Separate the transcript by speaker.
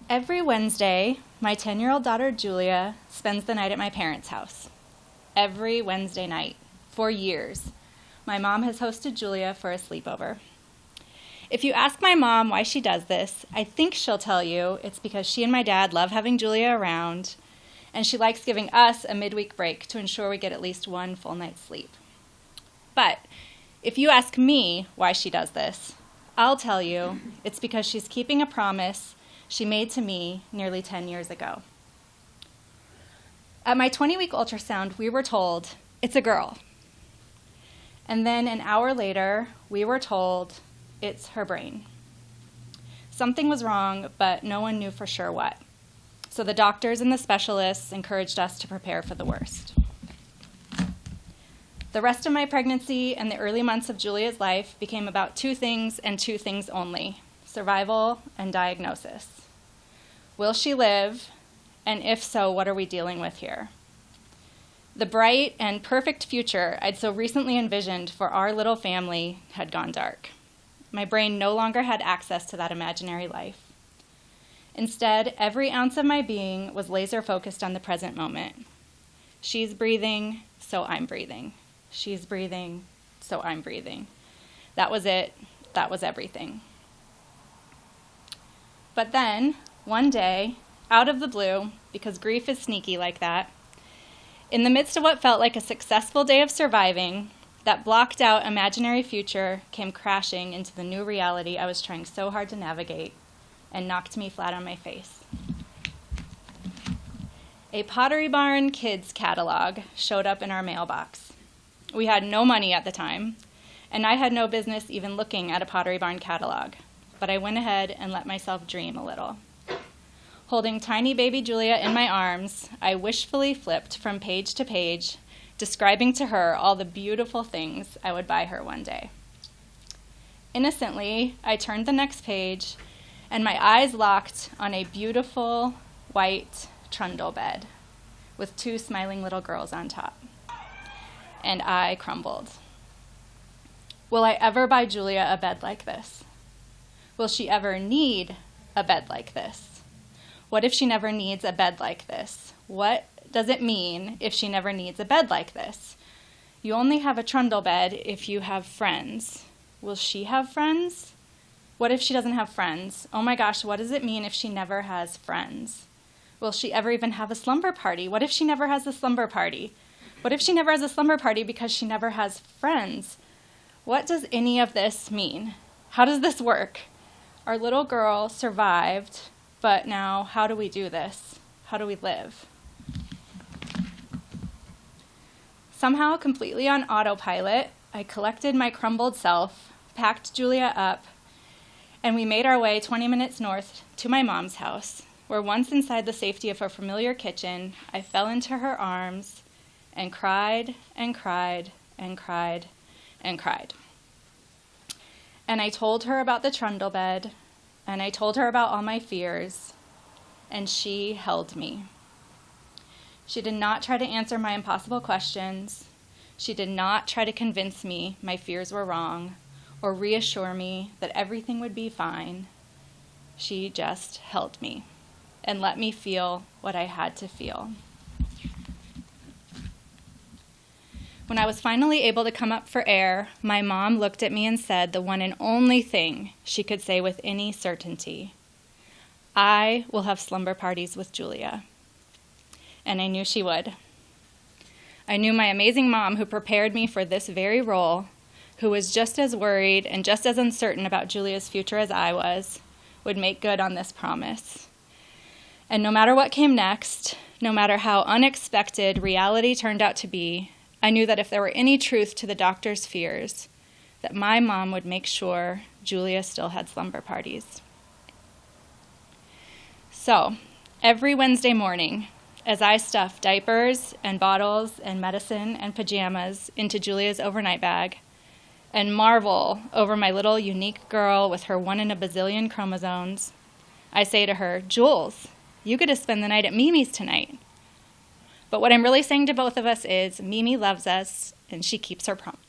Speaker 1: Every Wednesday, my 10-year-old daughter Julia spends the night at my parents' house. Every Wednesday night, for years, my mom has hosted Julia for a sleepover. If you ask my mom why she does this, I think she'll tell you it's because she and my dad love having Julia around, and she likes giving us a midweek break to ensure we get at least one full night's sleep. But if you ask me why she does this, I'll tell you it's because she's keeping a promise she made to me nearly 10 years ago. At my 20-week ultrasound, we were told, it's a girl. And then an hour later, we were told, it's her brain. Something was wrong, but no one knew for sure what. So the doctors and the specialists encouraged us to prepare for the worst. The rest of my pregnancy and the early months of Julia's life became about two things and two things only: survival and diagnosis. Will she live? And if so, what are we dealing with here? The bright and perfect future I'd so recently envisioned for our little family had gone dark. My brain no longer had access to that imaginary life. Instead, every ounce of my being was laser focused on the present moment. She's breathing, so I'm breathing. She's breathing, so I'm breathing. That was it. That was everything. But then, one day, out of the blue, because grief is sneaky like that, in the midst of what felt like a successful day of surviving, that blocked out imaginary future came crashing into the new reality I was trying so hard to navigate and knocked me flat on my face. A Pottery Barn Kids catalog showed up in our mailbox. We had no money at the time, and I had no business even looking at a Pottery Barn catalog, but I went ahead and let myself dream a little. Holding tiny baby Julia in my arms, I wishfully flipped from page to page, describing to her all the beautiful things I would buy her one day. Innocently, I turned the next page, and my eyes locked on a beautiful white trundle bed with two smiling little girls on top. And I crumbled. Will I ever buy Julia a bed like this? Will she ever need a bed like this? What if she never needs a bed like this? What does it mean if she never needs a bed like this? You only have a trundle bed if you have friends. Will she have friends? What if she doesn't have friends? Oh my gosh, what does it mean if she never has friends? Will she ever even have a slumber party? What if she never has a slumber party? What if she never has a slumber party because she never has friends? What does any of this mean? How does this work? Our little girl survived, but now how do we do this? How do we live? Somehow, completely on autopilot, I collected my crumbled self, packed Julia up, and we made our way 20 minutes north to my mom's house, where once inside the safety of her familiar kitchen, I fell into her arms and cried and cried and cried and cried. And I told her about the trundle bed, and I told her about all my fears, and she held me. She did not try to answer my impossible questions. She did not try to convince me my fears were wrong or reassure me that everything would be fine. She just held me and let me feel what I had to feel. When I was finally able to come up for air, my mom looked at me and said the one and only thing she could say with any certainty: I will have slumber parties with Julia. And I knew she would. I knew my amazing mom, who prepared me for this very role, who was just as worried and just as uncertain about Julia's future as I was, would make good on this promise. And no matter what came next, no matter how unexpected reality turned out to be, I knew that if there were any truth to the doctor's fears, that my mom would make sure Julia still had slumber parties. So, every Wednesday morning, as I stuffed diapers and bottles and medicine and pajamas into Julia's overnight bag, and marvel over my little unique girl with her 1 in a bazillion chromosomes, I say to her, Jules, you get to spend the night at Mimi's tonight. But what I'm really saying to both of us is Mimi loves us, and she keeps her promise.